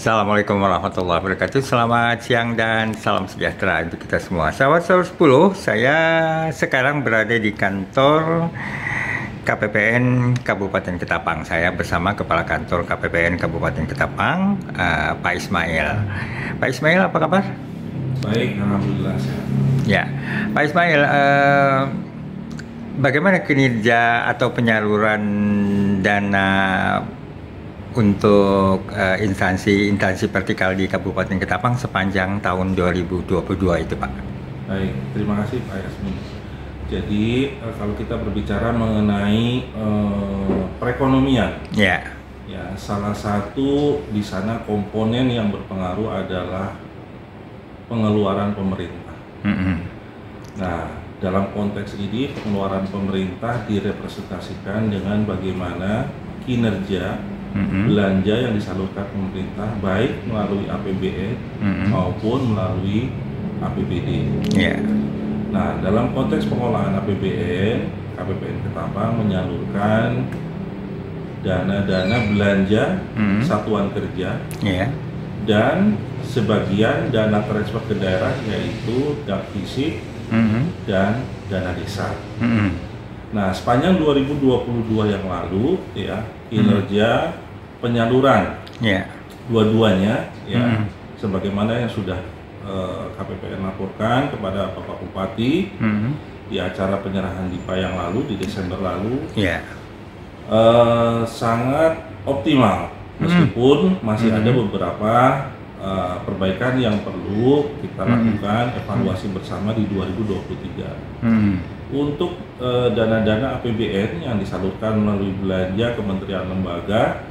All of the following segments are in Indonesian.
Assalamualaikum warahmatullahi wabarakatuh. Selamat siang dan salam sejahtera untuk kita semua. Sahabat 10, saya sekarang berada di kantor KPPN Kabupaten Ketapang. Saya bersama Kepala Kantor KPPN Kabupaten Ketapang, Pak Ismail. Pak Ismail, apa kabar? Baik, alhamdulillah sehat. Ya, Pak Ismail, bagaimana kinerja atau penyaluran dana untuk instansi vertikal di Kabupaten Ketapang sepanjang tahun 2022 itu, Pak? Baik, terima kasih Pak Yasmin. Jadi kalau kita berbicara mengenai perekonomian, ya salah satu di sana komponen yang berpengaruh adalah pengeluaran pemerintah. Nah, dalam konteks ini pengeluaran pemerintah direpresentasikan dengan bagaimana kinerja belanja yang disalurkan pemerintah baik melalui APBN maupun melalui APBD. Nah, dalam konteks pengolahan APBN, KPPN Ketapang menyalurkan dana-dana belanja satuan kerja dan sebagian dana transfer ke daerah, yaitu dana fisik dan dana desa. Nah, sepanjang 2022 yang lalu, ya, kinerja penyaluran dua-duanya, ya, sebagaimana yang sudah KPPN laporkan kepada Bapak Bupati di acara penyerahan DIPA yang lalu di Desember lalu, sangat optimal, meskipun masih ada beberapa perbaikan yang perlu kita lakukan evaluasi bersama di 2023. Untuk dana-dana APBN yang disalurkan melalui belanja kementerian lembaga,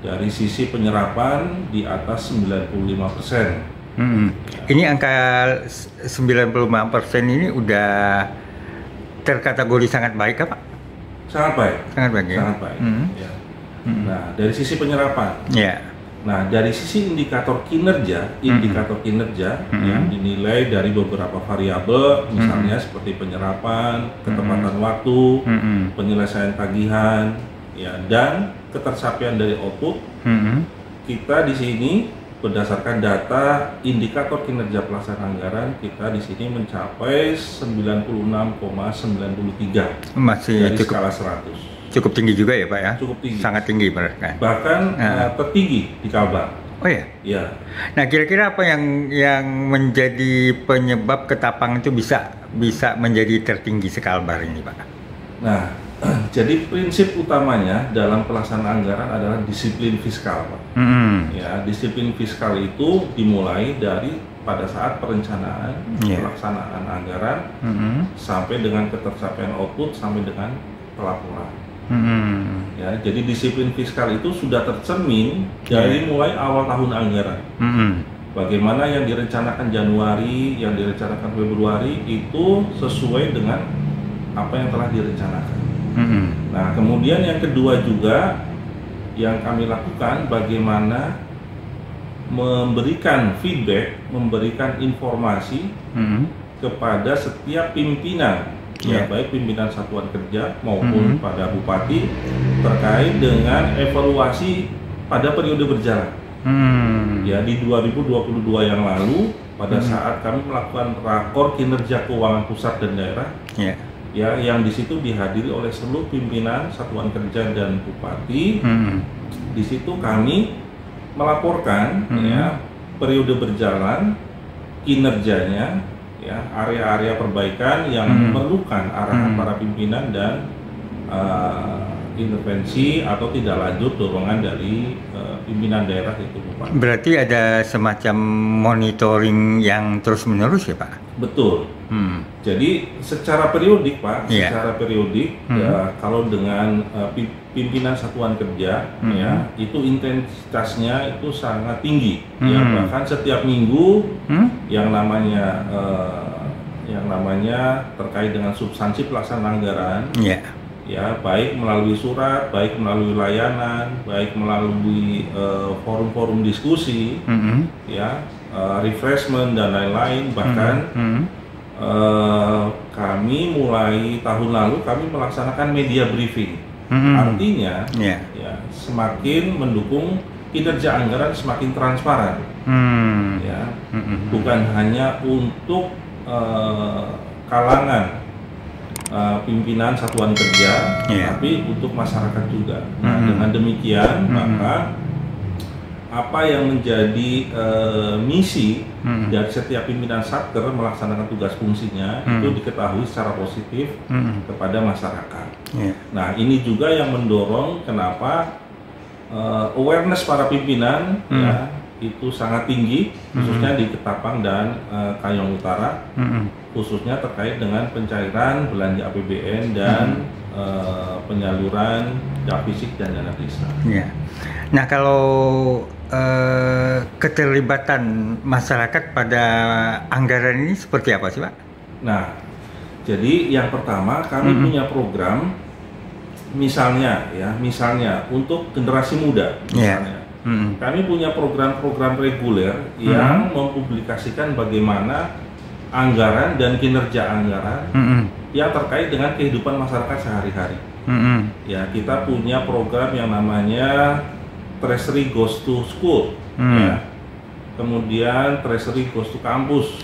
dari sisi penyerapan di atas 95%. Ini angka 95% ini udah terkategori sangat baik, Pak? Sangat baik. Sangat baik, ya? Sangat baik. Ya. Nah, dari sisi penyerapan. Nah, dari sisi indikator kinerja, yang dinilai dari beberapa variabel, misalnya seperti penyerapan, ketepatan waktu, penyelesaian tagihan, ya, dan ketersapaian dari output. Kita di sini berdasarkan data indikator kinerja pelaksanaan anggaran, kita di sini mencapai 96,93 masih dari cukup, skala 100. Cukup tinggi juga ya, Pak, ya? Cukup tinggi. Sangat tinggi, berarti. Bahkan tertinggi di Kalbar. Oh ya? Ya. Nah, kira-kira apa yang menjadi penyebab Ketapang itu bisa menjadi tertinggi sekalbar ini, Pak? Nah, jadi prinsip utamanya dalam pelaksanaan anggaran adalah disiplin fiskal, Pak. Ya, disiplin fiskal itu dimulai dari pada saat perencanaan, pelaksanaan anggaran, sampai dengan ketercapaian output, sampai dengan pelaporan. Ya, jadi disiplin fiskal itu sudah tercermin dari mulai awal tahun anggaran. Bagaimana yang direncanakan Januari, yang direncanakan Februari itu sesuai dengan apa yang telah direncanakan. Nah, kemudian yang kedua juga yang kami lakukan, bagaimana memberikan feedback, memberikan informasi kepada setiap pimpinan, ya, baik pimpinan satuan kerja maupun pada bupati, terkait dengan evaluasi pada periode berjalan. Ya, di 2022 yang lalu, pada saat kami melakukan rakor kinerja keuangan pusat dan daerah, ya, yang di situ dihadiri oleh seluruh pimpinan satuan kerja dan bupati. Di situ kami melaporkan, ya, periode berjalan, kinerjanya, ya, area-area perbaikan yang memerlukan arahan para pimpinan dan intervensi atau tidak lanjut dorongan dari pimpinan daerah itu, Pak. Berarti ada semacam monitoring yang terus-menerus ya, Pak? Betul. Jadi secara periodik, Pak, secara periodik, ya, kalau dengan pimpinan satuan kerja, ya, itu intensitasnya itu sangat tinggi. Ya, bahkan setiap minggu yang namanya terkait dengan substansi pelaksanaan anggaran, ya, baik melalui surat, baik melalui layanan, baik melalui forum-forum diskusi, ya, refreshment dan lain-lain. Bahkan kami mulai tahun lalu kami melaksanakan media briefing. Artinya, ya, semakin mendukung kinerja anggaran semakin transparan, ya, bukan hanya untuk kalangan pimpinan satuan kerja, tapi untuk masyarakat juga. Nah, dengan demikian maka apa yang menjadi misi dari setiap pimpinan satker melaksanakan tugas fungsinya itu diketahui secara positif kepada masyarakat. Nah, ini juga yang mendorong kenapa awareness para pimpinan ya itu sangat tinggi, khususnya di Ketapang dan Kayong Utara, khususnya terkait dengan pencairan belanja APBN dan penyaluran dana fisik dan dana desa. Nah, kalau keterlibatan masyarakat pada anggaran ini seperti apa sih, Pak? Nah, jadi yang pertama kami punya program, misalnya untuk generasi muda, misalnya. Kami punya program-program reguler yang mempublikasikan bagaimana anggaran dan kinerja anggaran yang terkait dengan kehidupan masyarakat sehari-hari. Ya, kita punya program yang namanya Treasury Goes to School, ya. Kemudian Treasury Goes to Campus.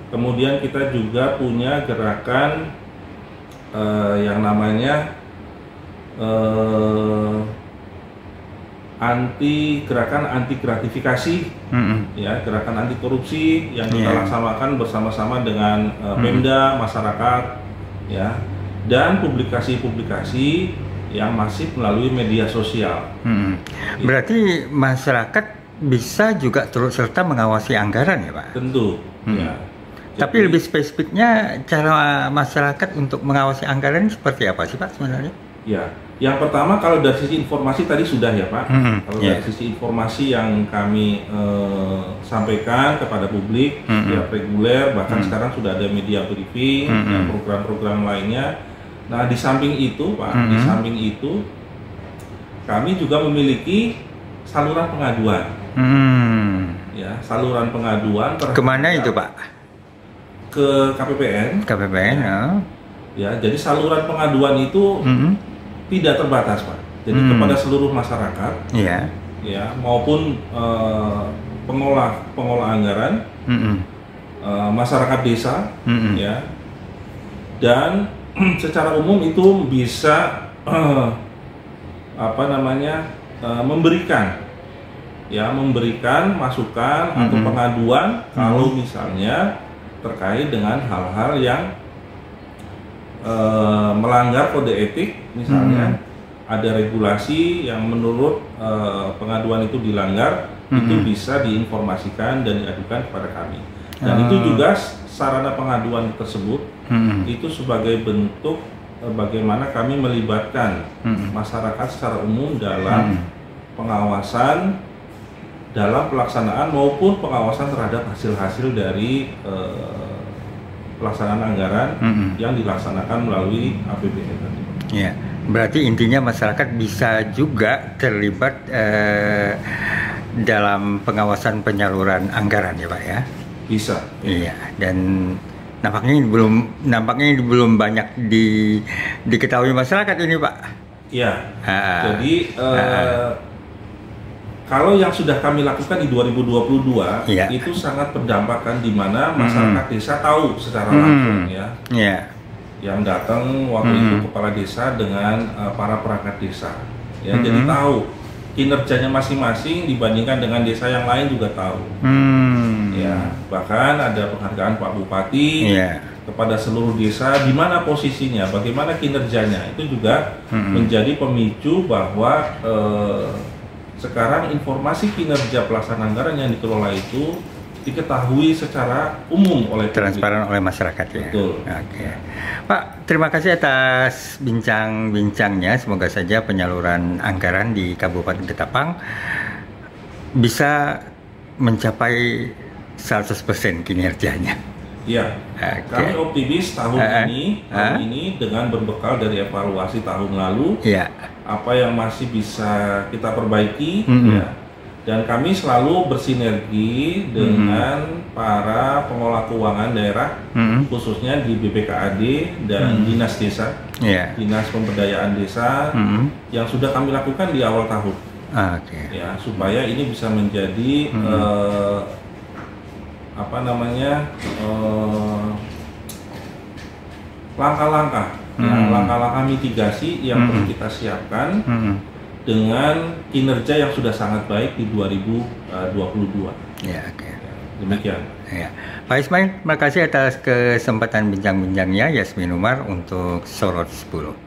Kemudian kita juga punya gerakan yang namanya gerakan anti gratifikasi, ya, gerakan anti korupsi yang kita laksanakan bersama-sama dengan Pemda, masyarakat, ya, dan publikasi-publikasi yang masif melalui media sosial. Berarti masyarakat bisa juga turut serta mengawasi anggaran ya, Pak? Tentu. Ya. Tapi lebih spesifiknya cara masyarakat untuk mengawasi anggaran seperti apa sih, Pak, sebenarnya? Ya, yang pertama kalau dari sisi informasi tadi sudah ya, Pak. Kalau dari sisi informasi yang kami sampaikan kepada publik, ya reguler, bahkan sekarang sudah ada media briefing dan program-program lainnya. Nah, di samping itu, Pak, di samping itu kami juga memiliki saluran pengaduan. Ya, saluran pengaduan kemana itu, Pak? Ke KPPN. KPPN, ya. Jadi saluran pengaduan itu tidak terbatas, Pak. Jadi kepada seluruh masyarakat, ya, maupun pengolah anggaran, masyarakat desa, ya, dan secara umum itu bisa memberikan masukan atau pengaduan kalau misalnya terkait dengan hal-hal yang melanggar kode etik, misalnya ada regulasi yang menurut pengaduan itu dilanggar, itu bisa diinformasikan dan diadukan kepada kami. Dan itu juga sarana pengaduan tersebut itu sebagai bentuk bagaimana kami melibatkan masyarakat secara umum dalam pengawasan, dalam pelaksanaan maupun pengawasan terhadap hasil-hasil dari pelaksanaan anggaran yang dilaksanakan melalui APBN tadi. Ya, berarti intinya masyarakat bisa juga terlibat dalam pengawasan penyaluran anggaran ya, Pak ya? Bisa. Iya, dan nampaknya ini belum banyak diketahui masyarakat ini, Pak. Iya. Jadi kalau yang sudah kami lakukan di 2022 itu sangat berdampak kan, di mana masyarakat desa tahu secara langsung ya. Yang datang waktu itu kepala desa dengan para perangkat desa. Ya, jadi tahu kinerjanya masing-masing dibandingkan dengan desa yang lain juga tahu. Ya, bahkan ada penghargaan Pak Bupati kepada seluruh desa di mana posisinya, bagaimana kinerjanya, itu juga menjadi pemicu bahwa sekarang informasi kinerja pelaksanaan anggaran yang dikelola itu diketahui secara umum oleh transparan oleh masyarakat ya. Betul. Oke. Pak, terima kasih atas bincang-bincangnya. Semoga saja penyaluran anggaran di Kabupaten Ketapang bisa mencapai 100% kinerjanya. Iya. Kami optimis tahun ini dengan berbekal dari evaluasi tahun lalu, apa yang masih bisa kita perbaiki, dan kami selalu bersinergi dengan para pengelola keuangan daerah, khususnya di BPKAD dan Dinas Desa, Dinas Pemberdayaan Desa, yang sudah kami lakukan di awal tahun. Ya, supaya ini bisa menjadi langkah-langkah langkah-langkah mitigasi yang perlu kita siapkan dengan kinerja yang sudah sangat baik di 2022. Ya, demikian. Ya. Pak Ismail, terima kasih atas kesempatan bincang-bincangnya. Yasmin Umar untuk Sorot 10.